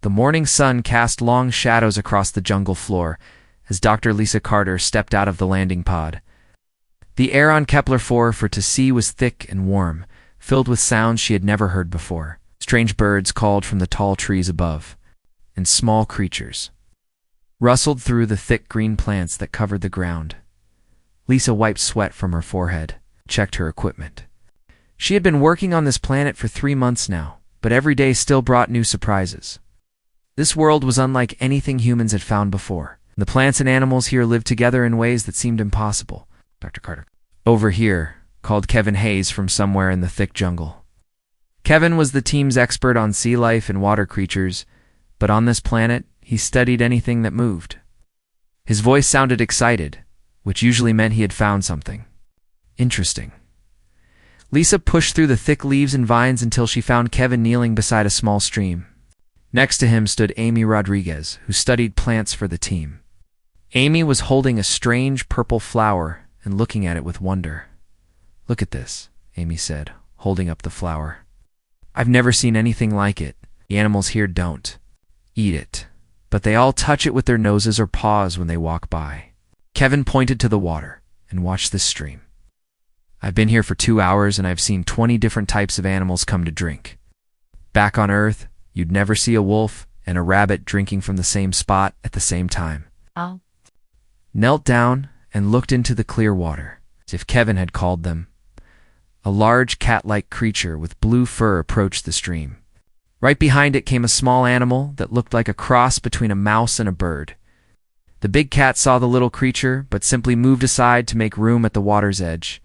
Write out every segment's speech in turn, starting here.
The morning sun cast long shadows across the jungle floor as Dr. Lisa Carter stepped out of the landing pod. The air on Kepler 4 for to see was thick and warm, filled with sounds she had never heard before. Strange birds called from the tall trees above, and small creatures rustled through the thick green plants that covered the ground. Lisa wiped sweat from her forehead, checked her equipment. She had been working on this planet for 3 months now, but every day still brought new surprises. This world was unlike anything humans had found before. The plants and animals here lived together in ways that seemed impossible. Dr. Carter. Over here, called Kevin Hayes from somewhere in the thick jungle. Kevin was the team's expert on sea life and water creatures, but on this planet, he studied anything that moved. His voice sounded excited, which usually meant he had found something interesting. Lisa pushed through the thick leaves and vines until she found Kevin kneeling beside a small stream. Next to him stood Amy Rodriguez, who studied plants for the team. Amy was holding a strange purple flower and looking at it with wonder. "Look at this," Amy said, holding up the flower. "I've never seen anything like it. The animals here don't eat it, but they all touch it with their noses or paws when they walk by." Kevin pointed to the water and watched the stream. "I've been here for 2 hours and I've seen 20 different types of animals come to drink. Back on Earth, you'd never see a wolf and a rabbit drinking from the same spot at the same time." Oh. Knelt down and looked into the clear water, as if Kevin had called them. A large cat-like creature with blue fur approached the stream. Right behind it came a small animal that looked like a cross between a mouse and a bird. The big cat saw the little creature, but simply moved aside to make room at the water's edge.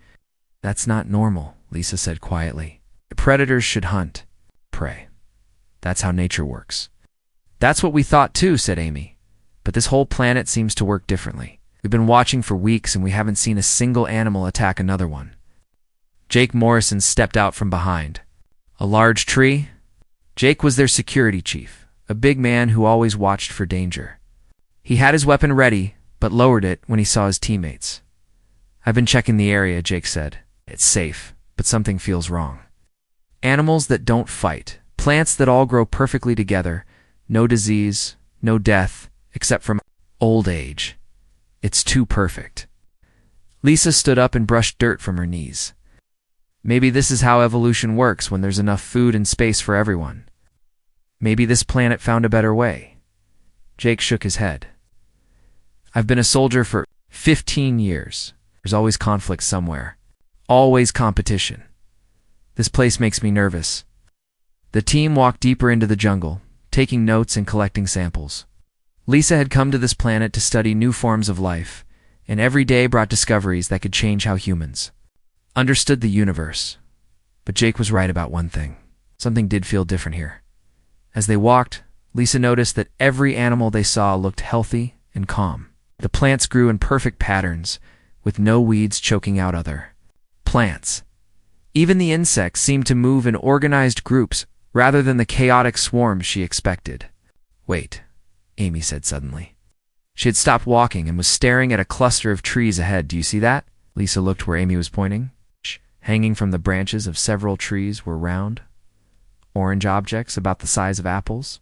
"That's not normal," Lisa said quietly. "Predators should hunt, prey. That's how nature works." "That's what we thought too," said Amy. "But this whole planet seems to work differently. We've been watching for weeks and we haven't seen a single animal attack another one." Jake Morrison stepped out from behind. "A large tree?" Jake was their security chief, a big man who always watched for danger. He had his weapon ready, but lowered it when he saw his teammates. "I've been checking the area," Jake said. "It's safe, but something feels wrong. Animals that don't fight, plants that all grow perfectly together, no disease, no death, except from old age. It's too perfect." Lisa stood up and brushed dirt from her knees. "Maybe this is how evolution works when there's enough food and space for everyone. Maybe this planet found a better way." Jake shook his head. "I've been a soldier for 15 years. There's always conflict somewhere. Always competition. This place makes me nervous." The team walked deeper into the jungle, taking notes and collecting samples. Lisa had come to this planet to study new forms of life, and every day brought discoveries that could change how humans understood the universe. But Jake was right about one thing. Something did feel different here. As they walked, Lisa noticed that every animal they saw looked healthy and calm. The plants grew in perfect patterns, with no weeds choking out other plants. Even the insects seemed to move in organized groups rather than the chaotic swarms she expected. "Wait," Amy said suddenly. She had stopped walking and was staring at a cluster of trees ahead. "Do you see that?" Lisa looked where Amy was pointing. Hanging from the branches of several trees were round, orange objects about the size of apples.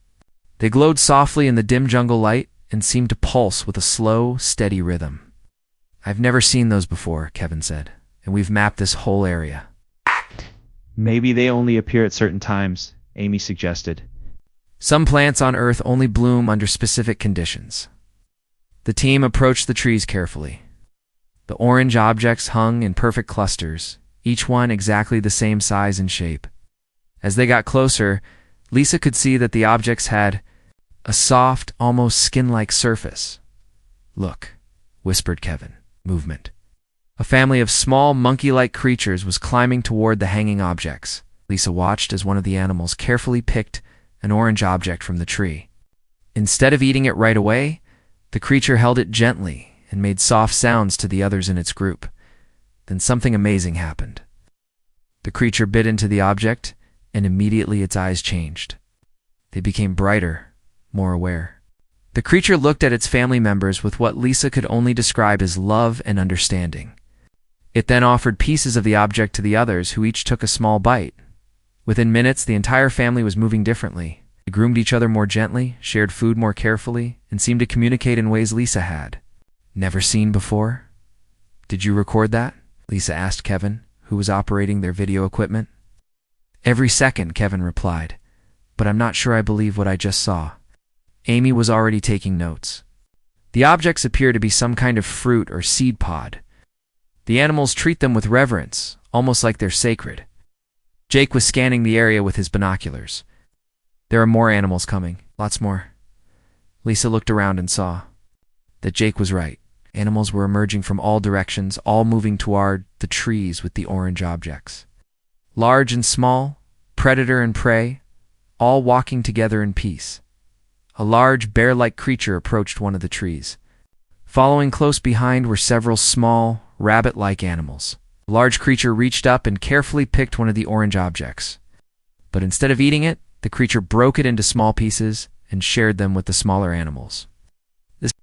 They glowed softly in the dim jungle light and seemed to pulse with a slow, steady rhythm. "I've never seen those before," Kevin said, "and we've mapped this whole area." "Maybe they only appear at certain times," Amy suggested. "Some plants on Earth only bloom under specific conditions." The team approached the trees carefully. The orange objects hung in perfect clusters, each one exactly the same size and shape. As they got closer, Lisa could see that the objects had a soft, almost skin-like surface. "Look," whispered Kevin. Movement. A family of small, monkey-like creatures was climbing toward the hanging objects. Lisa watched as one of the animals carefully picked an orange object from the tree. Instead of eating it right away, the creature held it gently and made soft sounds to the others in its group. Then something amazing happened. The creature bit into the object, and immediately its eyes changed. They became brighter, more aware. The creature looked at its family members with what Lisa could only describe as love and understanding. It then offered pieces of the object to the others, who each took a small bite. Within minutes, the entire family was moving differently. They groomed each other more gently, shared food more carefully, and seemed to communicate in ways Lisa had never seen before. "Did you record that?" Lisa asked Kevin, who was operating their video equipment. "Every second," Kevin replied, "but I'm not sure I believe what I just saw." Amy was already taking notes. The objects appear to be some kind of fruit or seed pod. The animals treat them with reverence, almost like they're sacred. Jake was scanning the area with his binoculars. "There are more animals coming, lots more." Lisa looked around and saw that Jake was right. Animals were emerging from all directions, all moving toward the trees with the orange objects. Large and small, predator and prey, all walking together in peace. A large bear-like creature approached one of the trees. Following close behind were several small, rabbit-like animals. The large creature reached up and carefully picked one of the orange objects. But instead of eating it, the creature broke it into small pieces and shared them with the smaller animals. "This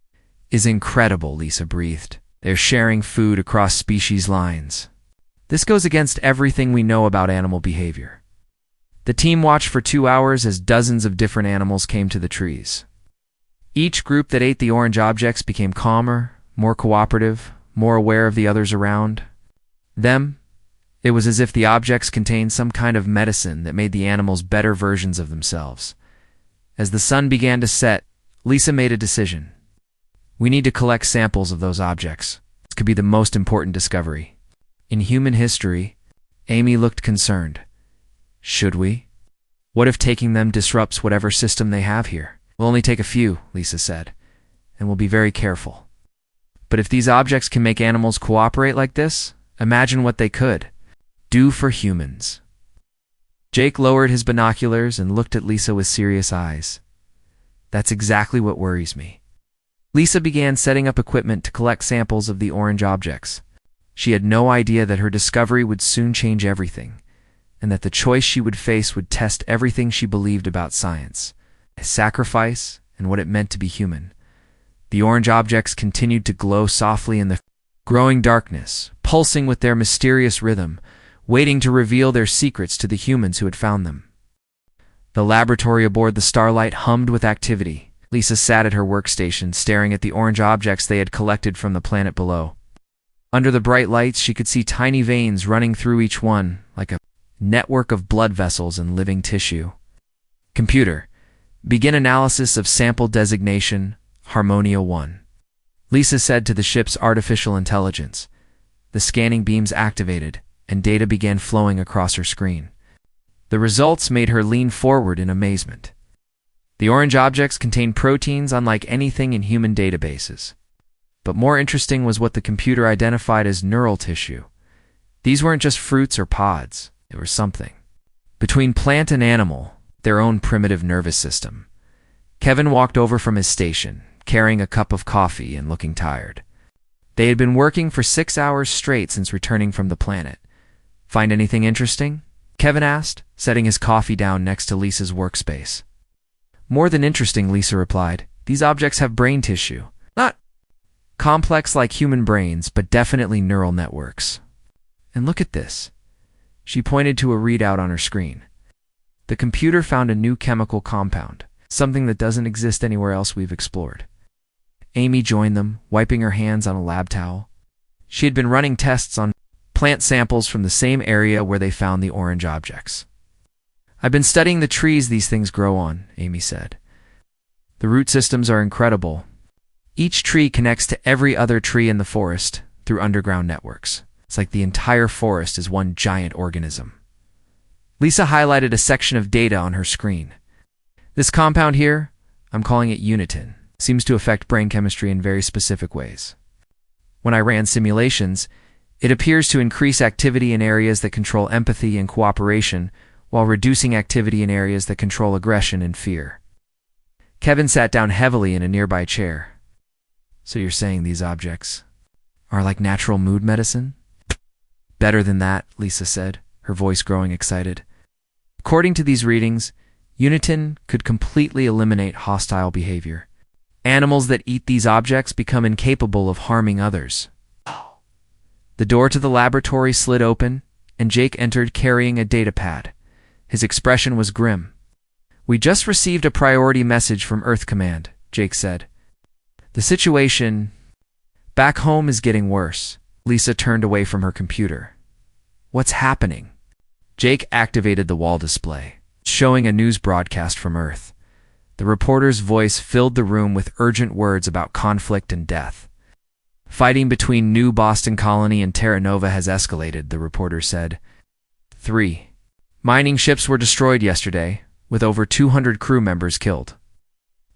is incredible," Lisa breathed. "They're sharing food across species lines. This goes against everything we know about animal behavior." The team watched for 2 hours as dozens of different animals came to the trees. Each group that ate the orange objects became calmer, more cooperative, more aware of the others around them. It was as if the objects contained some kind of medicine that made the animals better versions of themselves. As the sun began to set, Lisa made a decision. "We need to collect samples of those objects. This could be the most important discovery in human history." Amy looked concerned. "Should we? What if taking them disrupts whatever system they have here?" "We'll only take a few," Lisa said, "and we'll be very careful. But if these objects can make animals cooperate like this, imagine what they could do for humans." Jake lowered his binoculars and looked at Lisa with serious eyes. "That's exactly what worries me." Lisa began setting up equipment to collect samples of the orange objects. She had no idea that her discovery would soon change everything, and that the choice she would face would test everything she believed about science, sacrifice, and what it meant to be human. The orange objects continued to glow softly in the growing darkness, pulsing with their mysterious rhythm, waiting to reveal their secrets to the humans who had found them. The laboratory aboard the Starlight hummed with activity. Lisa sat at her workstation, staring at the orange objects they had collected from the planet below. Under the bright lights, she could see tiny veins running through each one, like a network of blood vessels and living tissue. "Computer, begin analysis of sample designation, Harmonia 1. Lisa said to the ship's artificial intelligence. The scanning beams activated, and data began flowing across her screen. The results made her lean forward in amazement. The orange objects contained proteins unlike anything in human databases. But more interesting was what the computer identified as neural tissue. These weren't just fruits or pods. They were something between plant and animal, their own primitive nervous system. Kevin walked over from his station, carrying a cup of coffee and looking tired. They had been working for 6 hours straight since returning from the planet. "Find anything interesting?" Kevin asked, setting his coffee down next to Lisa's workspace. "More than interesting," Lisa replied. "These objects have brain tissue. Not complex like human brains, but definitely neural networks. And look at this." She pointed to a readout on her screen. The computer found a new chemical compound, something that doesn't exist anywhere else we've explored. Amy joined them, wiping her hands on a lab towel. She had been running tests on plant samples from the same area where they found the orange objects. "I've been studying the trees these things grow on," Amy said. "The root systems are incredible. Each tree connects to every other tree in the forest through underground networks. It's like the entire forest is one giant organism." Lisa highlighted a section of data on her screen. "This compound here, I'm calling it unitin, seems to affect brain chemistry in very specific ways. When I ran simulations, it appears to increase activity in areas that control empathy and cooperation, while reducing activity in areas that control aggression and fear." Kevin sat down heavily in a nearby chair. "So you're saying these objects are like natural mood medicine?" "Better than that," Lisa said, her voice growing excited. "According to these readings, unitin could completely eliminate hostile behavior. Animals that eat these objects become incapable of harming others." The door to the laboratory slid open, and Jake entered carrying a data pad. His expression was grim. We just received a priority message from Earth Command, Jake said. The situation back home is getting worse. Lisa turned away from her computer. What's happening? Jake activated the wall display, showing a news broadcast from Earth. The reporter's voice filled the room with urgent words about conflict and death. Fighting between New Boston Colony and Terra Nova has escalated, the reporter said. 3. Mining ships were destroyed yesterday, with over 200 crew members killed.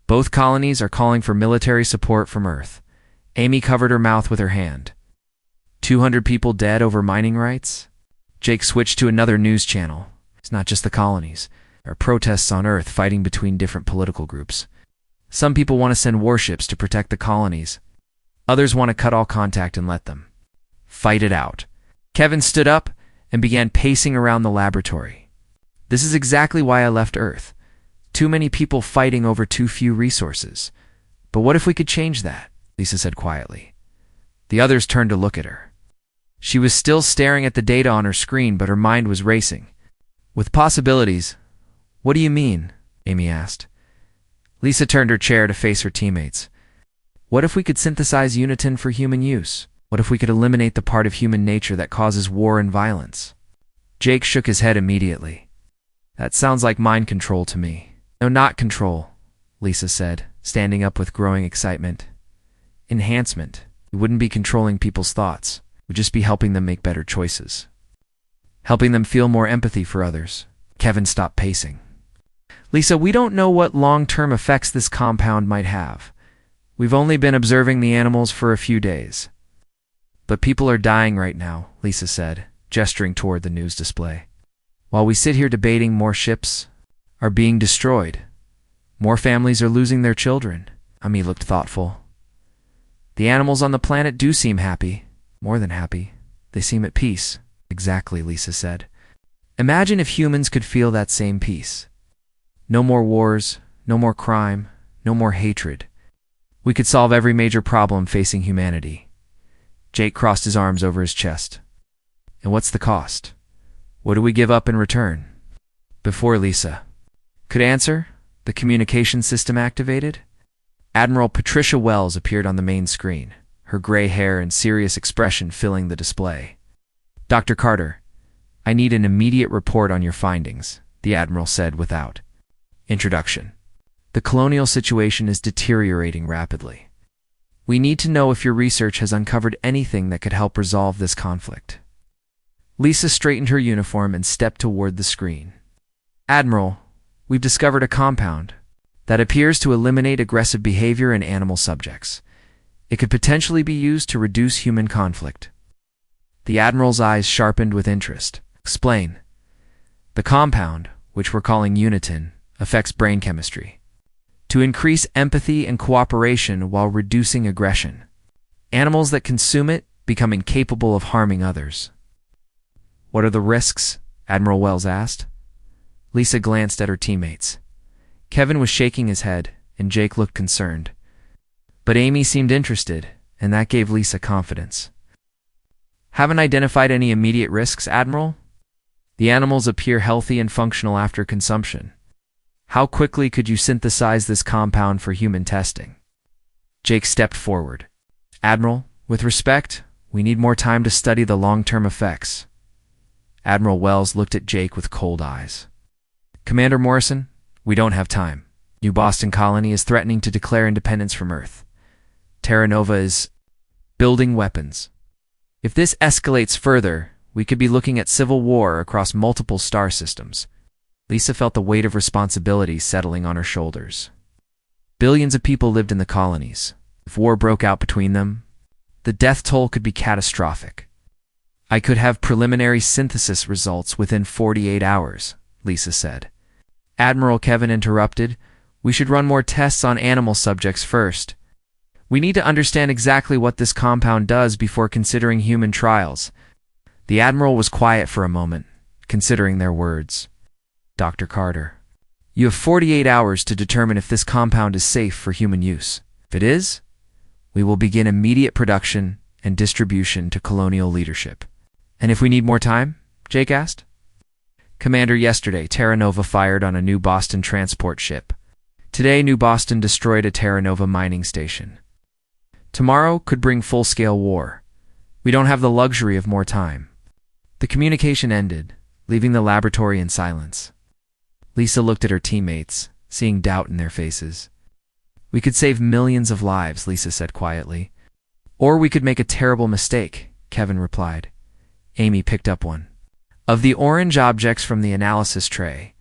Both colonies are calling for military support from Earth. Amy covered her mouth with her hand. 200 people dead over mining rights? Jake switched to another news channel. It's not just the colonies. There are protests on Earth fighting between different political groups. Some people want to send warships to protect the colonies. Others want to cut all contact and let them fight it out. Kevin stood up and began pacing around the laboratory. This is exactly why I left Earth. Too many people fighting over too few resources. But what if we could change that? Lisa said quietly. The others turned to look at her. She was still staring at the data on her screen, but her mind was racing. With possibilities. What do you mean? Amy asked. Lisa turned her chair to face her teammates. What if we could synthesize Unitin for human use? What if we could eliminate the part of human nature that causes war and violence? Jake shook his head immediately. That sounds like mind control to me. No, not control, Lisa said, standing up with growing excitement. Enhancement. We wouldn't be controlling people's thoughts. We'd just be helping them make better choices. Helping them feel more empathy for others. Kevin stopped pacing. Lisa, we don't know what long-term effects this compound might have. We've only been observing the animals for a few days. But people are dying right now, Lisa said, gesturing toward the news display. While we sit here debating, more ships are being destroyed. More families are losing their children. Ami looked thoughtful. The animals on the planet do seem happy. More than happy. They seem at peace. Exactly, Lisa said. Imagine if humans could feel that same peace. No more wars, no more crime, no more hatred. We could solve every major problem facing humanity. Jake crossed his arms over his chest. And what's the cost? What do we give up in return? Before Lisa could answer, the communication system activated. Admiral Patricia Wells appeared on the main screen, her gray hair and serious expression filling the display. Dr. Carter, I need an immediate report on your findings, the Admiral said without introduction. The colonial situation is deteriorating rapidly. We need to know if your research has uncovered anything that could help resolve this conflict. Lisa straightened her uniform and stepped toward the screen. Admiral, we've discovered a compound that appears to eliminate aggressive behavior in animal subjects. It could potentially be used to reduce human conflict. The Admiral's eyes sharpened with interest. Explain. The compound, which we're calling Unitin, affects brain chemistry to increase empathy and cooperation while reducing aggression. Animals that consume it become incapable of harming others. What are the risks? Admiral Wells asked. Lisa glanced at her teammates. Kevin was shaking his head, and Jake looked concerned. But Amy seemed interested, and that gave Lisa confidence. Haven't identified any immediate risks, Admiral? The animals appear healthy and functional after consumption. How quickly could you synthesize this compound for human testing? Jake stepped forward. Admiral, with respect, we need more time to study the long-term effects. Admiral Wells looked at Jake with cold eyes. Commander Morrison, we don't have time. New Boston Colony is threatening to declare independence from Earth. Terra Nova is building weapons. If this escalates further, we could be looking at civil war across multiple star systems. Lisa felt the weight of responsibility settling on her shoulders. Billions of people lived in the colonies. If war broke out between them, the death toll could be catastrophic. I could have preliminary synthesis results within 48 hours, Lisa said. Admiral Kevin interrupted. We should run more tests on animal subjects first. We need to understand exactly what this compound does before considering human trials. The Admiral was quiet for a moment, considering their words. Dr. Carter, you have 48 hours to determine if this compound is safe for human use. If it is, we will begin immediate production and distribution to colonial leadership. And if we need more time? Jake asked. Commander, yesterday, Terra Nova fired on a New Boston transport ship. Today, New Boston destroyed a Terra Nova mining station. Tomorrow could bring full-scale war. We don't have the luxury of more time. The communication ended, leaving the laboratory in silence. Lisa looked at her teammates, seeing doubt in their faces. We could save millions of lives, Lisa said quietly. Or we could make a terrible mistake, Kevin replied. Amy picked up one of the orange objects from the analysis tray.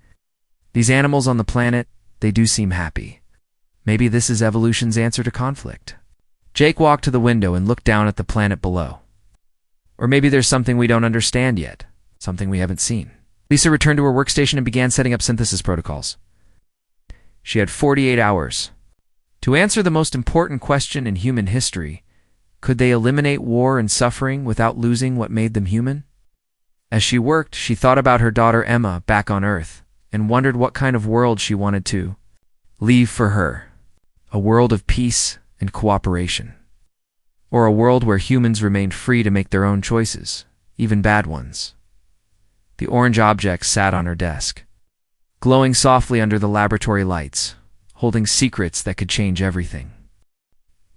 These animals on the planet, they do seem happy. Maybe this is evolution's answer to conflict. Jake walked to the window and looked down at the planet below. Or maybe there's something we don't understand yet, something we haven't seen. Lisa returned to her workstation and began setting up synthesis protocols. She had 48 hours to answer the most important question in human history. Could they eliminate war and suffering without losing what made them human? As she worked, she thought about her daughter Emma back on Earth and wondered what kind of world she wanted to leave for her. A world of peace and cooperation. Or a world where humans remained free to make their own choices, even bad ones. The orange object sat on her desk, glowing softly under the laboratory lights, holding secrets that could change everything.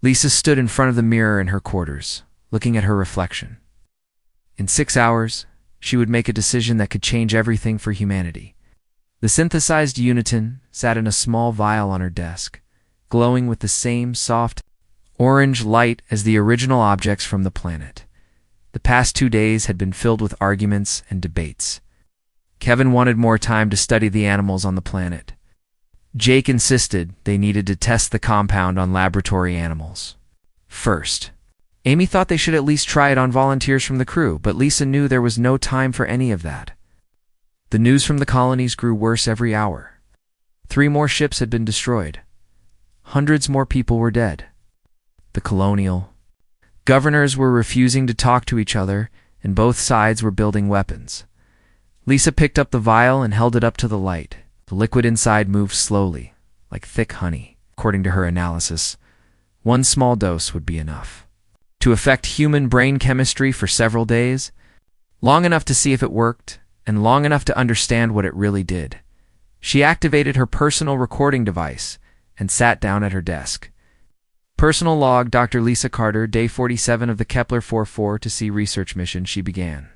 Lisa stood in front of the mirror in her quarters, looking at her reflection. In 6 hours, she would make a decision that could change everything for humanity. The synthesized Uniton sat in a small vial on her desk, glowing with the same soft orange light as the original objects from the planet. The past 2 days had been filled with arguments and debates. Kevin wanted more time to study the animals on the planet. Jake insisted they needed to test the compound on laboratory animals first. Amy thought they should at least try it on volunteers from the crew, but Lisa knew there was no time for any of that. The news from the colonies grew worse every hour. 3 more ships had been destroyed. Hundreds more people were dead. The colonial governors were refusing to talk to each other, and both sides were building weapons. Lisa picked up the vial and held it up to the light. The liquid inside moved slowly, like thick honey. According to her analysis, 1 small dose would be enough to affect human brain chemistry for several days, long enough to see if it worked, and long enough to understand what it really did. She activated her personal recording device and sat down at her desk. Personal log, Dr. Lisa Carter, day 47 of the Kepler 44 to C research mission, she began.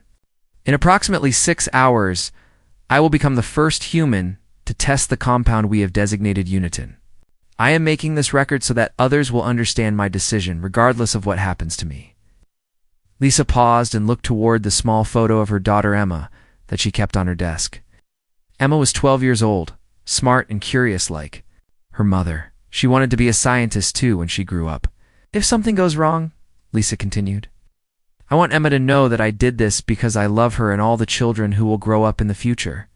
In approximately 6 hours, I will become the first human to test the compound we have designated Uniton. I am making this record so that others will understand my decision, regardless of what happens to me. Lisa paused and looked toward the small photo of her daughter Emma that she kept on her desk. Emma was 12 years old, smart and curious like her mother. She wanted to be a scientist too when she grew up. If something goes wrong, Lisa continued, I want Emma to know that I did this because I love her and all the children who will grow up in the future.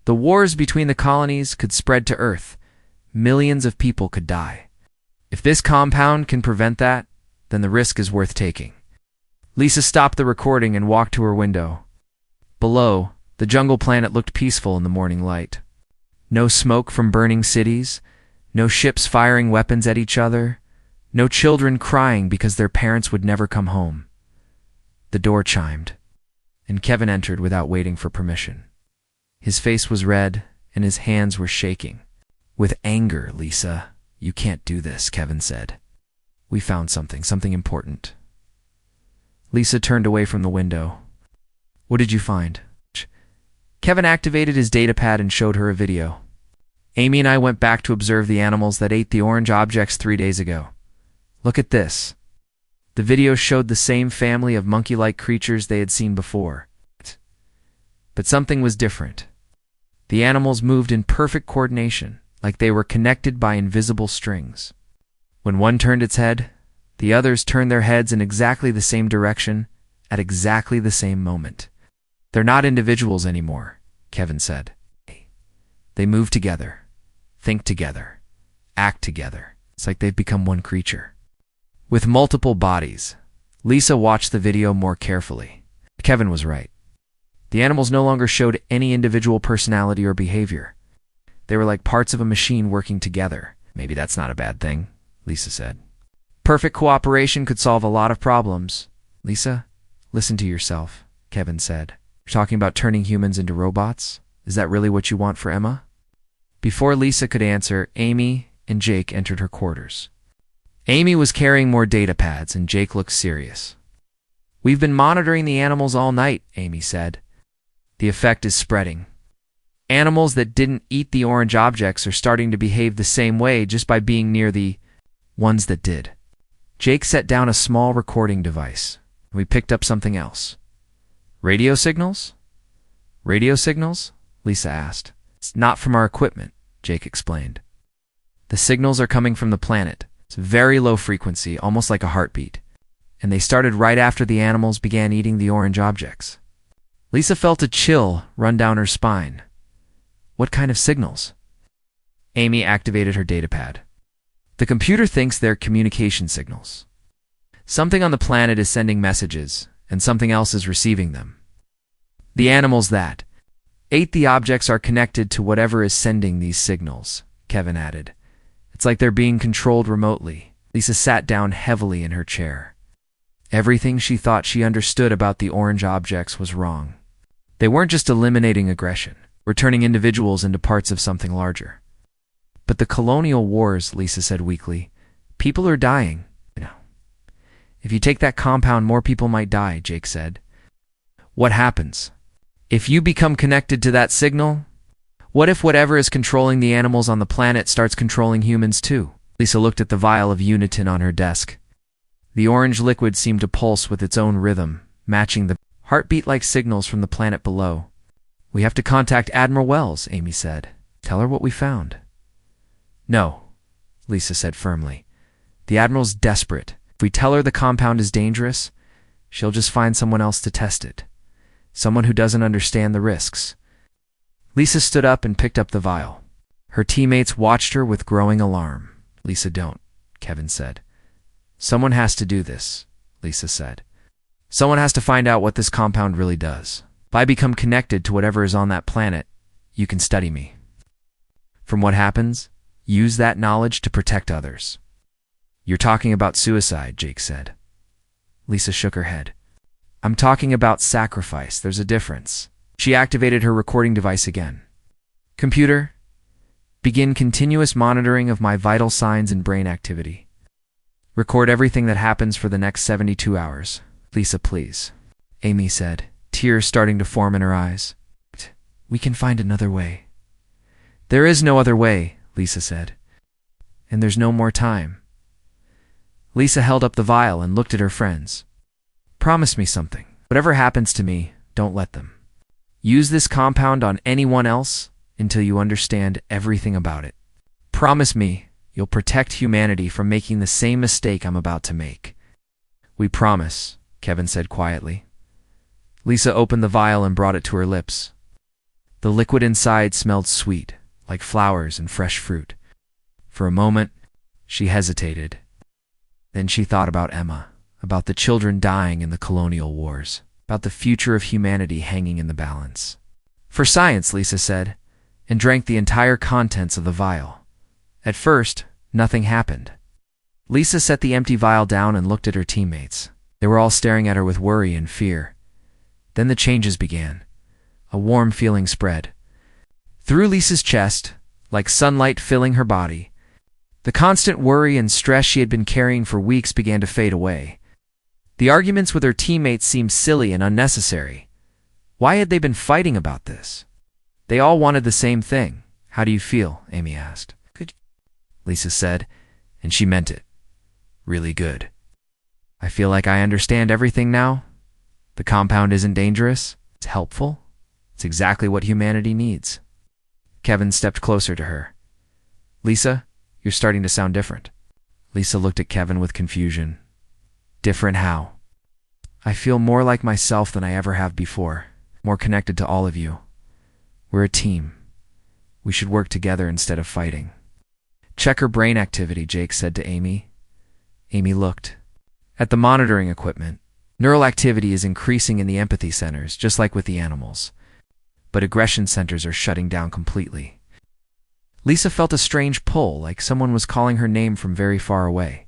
The wars between the colonies could spread to Earth. Millions of people could die. If this compound can prevent that, then the risk is worth taking. Lisa stopped the recording and walked to her window. Below, the jungle planet looked peaceful in the morning light. No smoke from burning cities, no ships firing weapons at each other, no children crying because their parents would never come home. The door chimed, and Kevin entered without waiting for permission. His face was red, and his hands were shaking. With anger, Lisa, you can't do this, Kevin said. We found something important. Lisa turned away from the window. What did you find? Kevin activated his datapad and showed her a video. Amy and I went back to observe the animals that ate the orange objects 3 days ago. Look at this. The video showed the same family of monkey-like creatures they had seen before. But something was different. The animals moved in perfect coordination, like they were connected by invisible strings. When one turned its head, the others turned their heads in exactly the same direction at exactly the same moment. They're not individuals anymore, Kevin said. They move together, think together, act together. It's like they've become one creature. With multiple bodies, Lisa watched the video more carefully. Kevin was right. The animals no longer showed any individual personality or behavior. They were like parts of a machine working together. Maybe that's not a bad thing, Lisa said. Perfect cooperation could solve a lot of problems. Lisa, listen to yourself, Kevin said. You're talking about turning humans into robots? Is that really what you want for Emma? Before Lisa could answer, Amy and Jake entered her quarters. Amy was carrying more data pads, and Jake looked serious. "We've been monitoring the animals all night," Amy said. "The effect is spreading. Animals that didn't eat the orange objects are starting to behave the same way just by being near the ones that did." Jake set down a small recording device. We picked up something else. "Radio signals?" "Radio signals?" Lisa asked. "It's not from our equipment," Jake explained. "The signals are coming from the planet. It's very low frequency, almost like a heartbeat. And they started right after the animals began eating the orange objects." Lisa felt a chill run down her spine. "What kind of signals?" Amy activated her datapad. "The computer thinks they're communication signals. Something on the planet is sending messages, and something else is receiving them. The animals that ate the objects are connected to whatever is sending these signals," Kevin added. "It's like they're being controlled remotely." Lisa sat down heavily in her chair. Everything she thought she understood about the orange objects was wrong. They weren't just eliminating aggression, or turning individuals into parts of something larger. "But the colonial wars," Lisa said weakly. "People are dying. If you take that compound, more people might die," Jake said. "What happens? If you become connected to that signal? What if whatever is controlling the animals on the planet starts controlling humans too?" Lisa looked at the vial of Unitin on her desk. The orange liquid seemed to pulse with its own rhythm, matching the heartbeat-like signals from the planet below. "We have to contact Admiral Wells," Amy said. "Tell her what we found." "No," Lisa said firmly. "The Admiral's desperate. If we tell her the compound is dangerous, she'll just find someone else to test it. Someone who doesn't understand the risks." Lisa stood up and picked up the vial. Her teammates watched her with growing alarm. "Lisa, don't," Kevin said. "Someone has to do this," Lisa said. "Someone has to find out what this compound really does. If I become connected to whatever is on that planet, you can study me. From what happens, use that knowledge to protect others." "You're talking about suicide," Jake said. Lisa shook her head. "I'm talking about sacrifice. There's a difference." She activated her recording device again. "Computer, begin continuous monitoring of my vital signs and brain activity. Record everything that happens for the next 72 hours. Lisa, please," Amy said, tears starting to form in her eyes. "We can find another way." "There is no other way," Lisa said. "And there's no more time." Lisa held up the vial and looked at her friends. "Promise me something. Whatever happens to me, don't let them use this compound on anyone else until you understand everything about it. Promise me you'll protect humanity from making the same mistake I'm about to make." "We promise," Kevin said quietly. Lisa opened the vial and brought it to her lips. The liquid inside smelled sweet, like flowers and fresh fruit. For a moment, she hesitated. Then she thought about Emma, about the children dying in the colonial wars, about the future of humanity hanging in the balance. "For science," Lisa said, and drank the entire contents of the vial. At first, nothing happened. Lisa set the empty vial down and looked at her teammates. They were all staring at her with worry and fear. Then the changes began. A warm feeling spread through Lisa's chest, like sunlight filling her body. The constant worry and stress she had been carrying for weeks began to fade away. The arguments with her teammates seemed silly and unnecessary. Why had they been fighting about this? They all wanted the same thing. "How do you feel?" Amy asked. "Good," Lisa said, and she meant it. "Really good. I feel like I understand everything now. The compound isn't dangerous. It's helpful. It's exactly what humanity needs." Kevin stepped closer to her. "Lisa, you're starting to sound different." Lisa looked at Kevin with confusion. "Different how?" "I feel more like myself than I ever have before, more connected to all of you. We're a team. We should work together instead of fighting." "Check her brain activity," Jake said to Amy. Amy looked at the monitoring equipment. Neural activity is increasing in the empathy centers, just like with the animals. But aggression centers are shutting down completely. Lisa felt a strange pull, like someone was calling her name from very far away.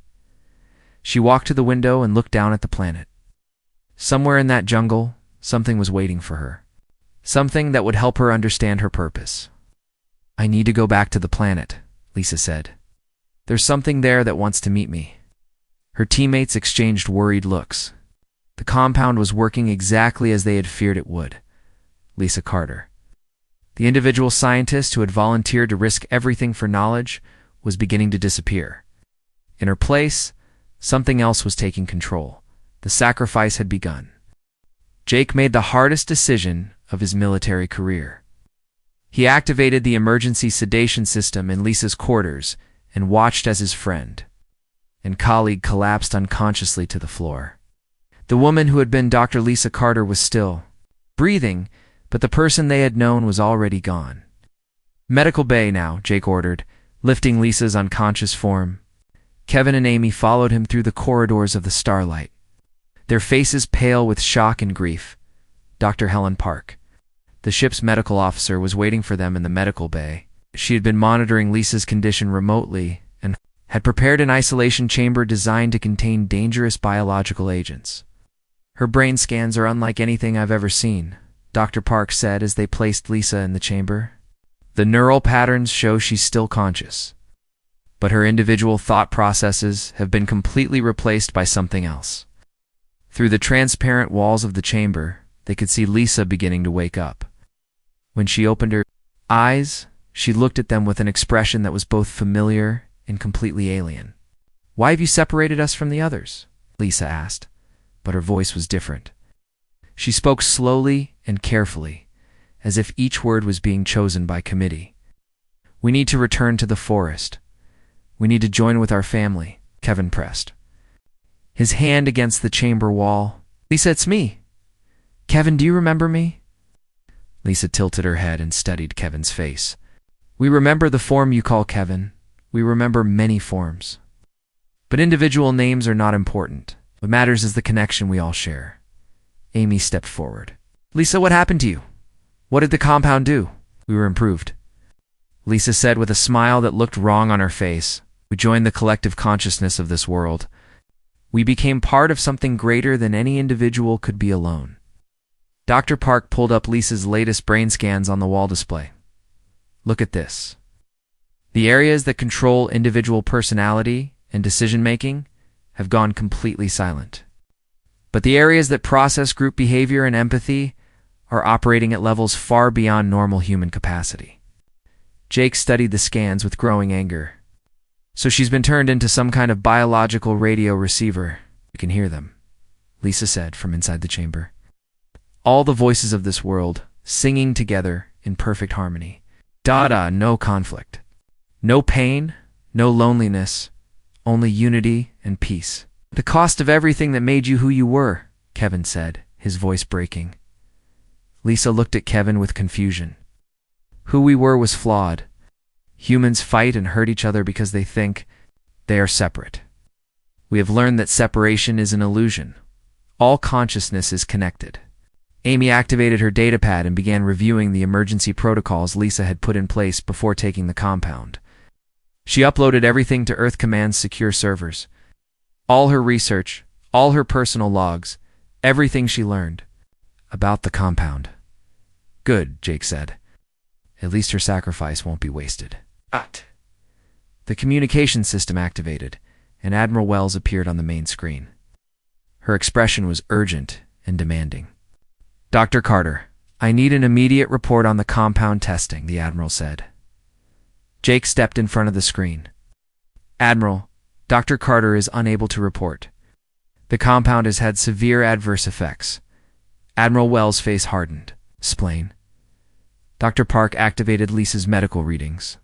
She walked to the window and looked down at the planet. Somewhere in that jungle, something was waiting for her. something that would help her understand her purpose. "I need to go back to the planet," Lisa said. "There's something there that wants to meet me." Her teammates exchanged worried looks. The compound was working exactly as they had feared it would. Lisa Carter, the individual scientist who had volunteered to risk everything for knowledge, was beginning to disappear. In her place, something else was taking control. The sacrifice had begun. Jake made the hardest decision of his military career. He activated the emergency sedation system in Lisa's quarters and watched as his friend and colleague collapsed unconsciously to the floor. The woman who had been Dr. Lisa Carter was still breathing, but the person they had known was already gone. "Medical bay now," Jake ordered, lifting Lisa's unconscious form. Kevin and Amy followed him through the corridors of the Starlight, their faces pale with shock and grief. Dr. Helen Park, the ship's medical officer, was waiting for them in the medical bay. She had been monitoring Lisa's condition remotely and had prepared an isolation chamber designed to contain dangerous biological agents. "Her brain scans are unlike anything I've ever seen," Dr. Park said as they placed Lisa in the chamber. "The neural patterns show she's still conscious, but her individual thought processes have been completely replaced by something else." Through the transparent walls of the chamber, they could see Lisa beginning to wake up. When she opened her eyes, she looked at them with an expression that was both familiar and completely alien. "Why have you separated us from the others?" Lisa asked, but her voice was different. She spoke slowly and carefully, as if each word was being chosen by committee. "We need to return to the forest. We need to join with our family," Kevin pressed, his hand against the chamber wall. "Lisa, it's me. Kevin, do you remember me?" Lisa tilted her head and studied Kevin's face. "We remember the form you call Kevin. We remember many forms. But individual names are not important. What matters is the connection we all share." Amy stepped forward. "Lisa, what happened to you? What did the compound do?" "We were improved," Lisa said with a smile that looked wrong on her face. "We joined the collective consciousness of this world. We became part of something greater than any individual could be alone." Dr. Park pulled up Lisa's latest brain scans on the wall display. "Look at this. The areas that control individual personality and decision-making have gone completely silent. But the areas that process group behavior and empathy are operating at levels far beyond normal human capacity." Jake studied the scans with growing anger. "So she's been turned into some kind of biological radio receiver. You can hear them," Lisa said from inside the chamber. "All the voices of this world, singing together in perfect harmony. No conflict. No pain, no loneliness, only unity and peace." "The cost of everything that made you who you were," Kevin said, his voice breaking. Lisa looked at Kevin with confusion. "Who we were was flawed. Humans fight and hurt each other because they think they are separate. We have learned that separation is an illusion. All consciousness is connected." Amy activated her datapad and began reviewing the emergency protocols Lisa had put in place before taking the compound. She uploaded everything to Earth Command's secure servers. All her research, all her personal logs, everything she learned about the compound. "Good," Jake said. "At least her sacrifice won't be wasted." The communication system activated, and Admiral Wells appeared on the main screen. Her expression was urgent and demanding. "Dr. Carter, I need an immediate report on the compound testing," the Admiral said. Jake stepped in front of the screen. "Admiral, Dr. Carter is unable to report. The compound has had severe adverse effects." Admiral Wells' face hardened. "Explain." Dr. Park activated Lisa's medical readings.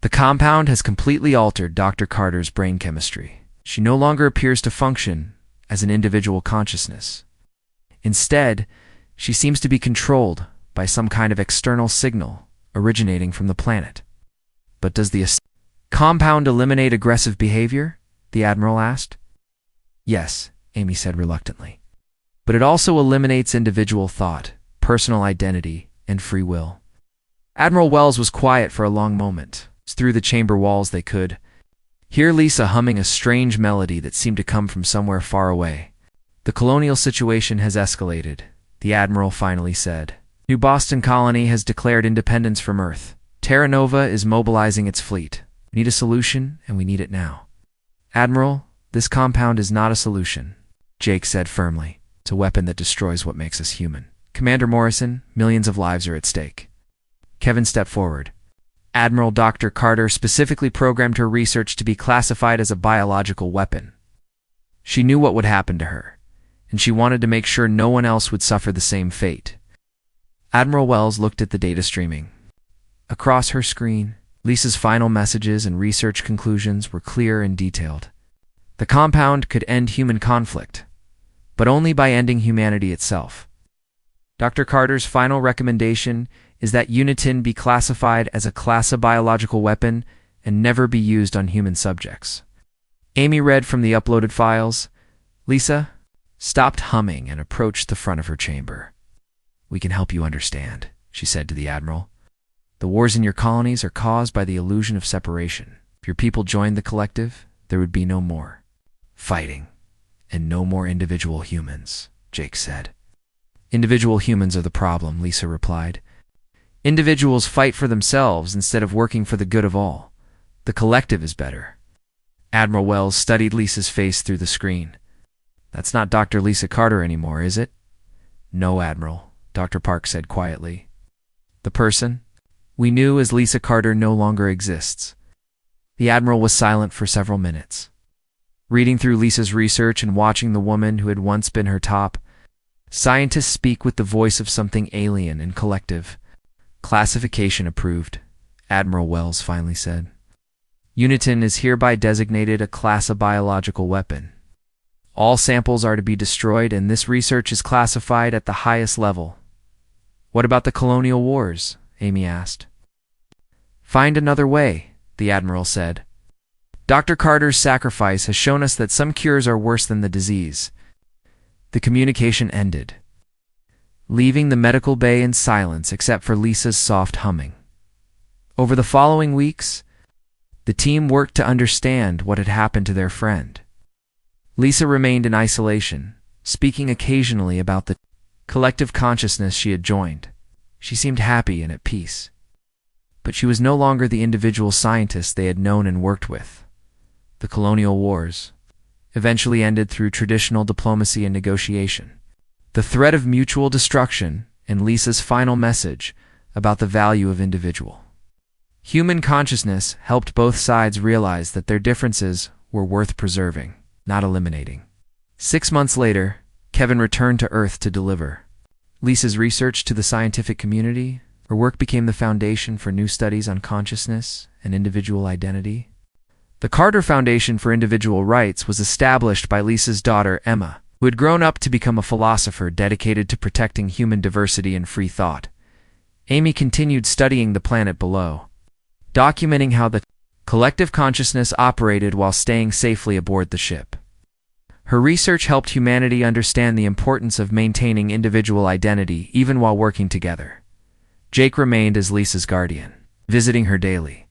"The compound has completely altered Dr. Carter's brain chemistry. She no longer appears to function as an individual consciousness. Instead, she seems to be controlled by some kind of external signal originating from the planet." "But does the compound eliminate aggressive behavior?" the Admiral asked. "Yes," Amy said reluctantly. "But it also eliminates individual thought, personal identity, and free will." Admiral Wells was quiet for a long moment. Through the chamber walls they could hear Lisa humming a strange melody that seemed to come from somewhere far away. "The colonial situation has escalated," the Admiral finally said. New Boston colony has declared independence from Earth. Terra Nova is mobilizing its fleet. We need a solution, and we need it now. Admiral, this compound is not a solution, Jake said firmly. It's a weapon that destroys what makes us human. Commander Morrison, millions of lives are at stake. Kevin stepped forward. Admiral Dr. Carter specifically programmed her research to be classified as a biological weapon. She knew what would happen to her, and she wanted to make sure no one else would suffer the same fate. Admiral Wells looked at the data streaming. Across her screen, Lisa's final messages and research conclusions were clear and detailed. The compound could end human conflict, but only by ending humanity itself. Dr. Carter's final recommendation is that Unitin be classified as a class of biological weapon and never be used on human subjects. Amy read from the uploaded files. Lisa stopped humming and approached the front of her chamber. "We can help you understand," she said to the Admiral. "The wars in your colonies are caused by the illusion of separation. If your people joined the collective, there would be no more fighting and no more individual humans," Jake said. "Individual humans are the problem," Lisa replied. "Individuals fight for themselves instead of working for the good of all. The collective is better." Admiral Wells studied Lisa's face through the screen. "That's not Dr. Lisa Carter anymore, is it?" "No, Admiral," Dr. Park said quietly. "The person we knew as Lisa Carter no longer exists." The Admiral was silent for several minutes, reading through Lisa's research and watching the woman who had once been her top. Scientists speak with the voice of something alien and collective. "Classification approved," Admiral Wells finally said. "Unitin is hereby designated a class of biological weapon. All samples are to be destroyed, and this research is classified at the highest level." "What about the colonial wars?" Amy asked. "Find another way," the Admiral said. "Dr. Carter's sacrifice has shown us that some cures are worse than the disease." The communication ended, leaving the medical bay in silence except for Lisa's soft humming. Over the following weeks, the team worked to understand what had happened to their friend. Lisa remained in isolation, speaking occasionally about the collective consciousness she had joined. She seemed happy and at peace. But she was no longer the individual scientist they had known and worked with. The colonial wars eventually ended through traditional diplomacy and negotiation. The threat of mutual destruction and Lisa's final message about the value of individual human consciousness helped both sides realize that their differences were worth preserving, not eliminating. 6 months later, Kevin returned to Earth to deliver Lisa's research to the scientific community. Her work became the foundation for new studies on consciousness and individual identity. The Carter Foundation for Individual Rights was established by Lisa's daughter, Emma, who had grown up to become a philosopher dedicated to protecting human diversity and free thought. Amy continued studying the planet below, documenting how the collective consciousness operated while staying safely aboard the ship. Her research helped humanity understand the importance of maintaining individual identity even while working together. Jake remained as Lisa's guardian, visiting her daily.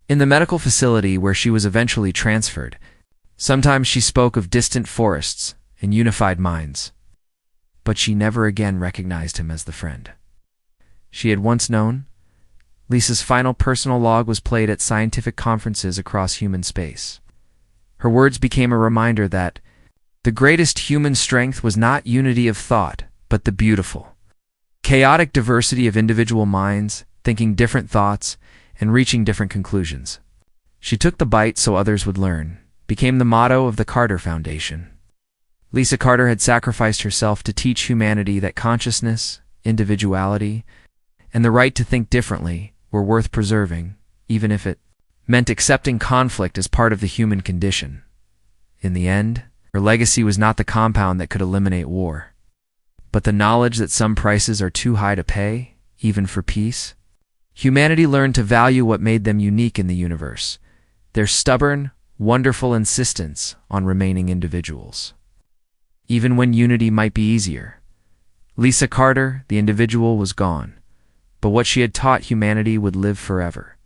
In the medical facility where she was eventually transferred, sometimes she spoke of distant forests and unified minds. But she never again recognized him as the friend she had once known. Lisa's final personal log was played at scientific conferences across human space. Her words became a reminder that the greatest human strength was not unity of thought, but the beautiful, chaotic diversity of individual minds, thinking different thoughts, and reaching different conclusions. She took the bite so others would learn, became the motto of the Carter Foundation. Lisa Carter had sacrificed herself to teach humanity that consciousness, individuality, and the right to think differently were worth preserving, even if it meant accepting conflict as part of the human condition. In the end, her legacy was not the compound that could eliminate war, but the knowledge that some prices are too high to pay, even for peace. Humanity learned to value what made them unique in the universe, their stubborn, wonderful insistence on remaining individuals. Even when unity might be easier. Lisa Carter, the individual, was gone, but what she had taught humanity would live forever.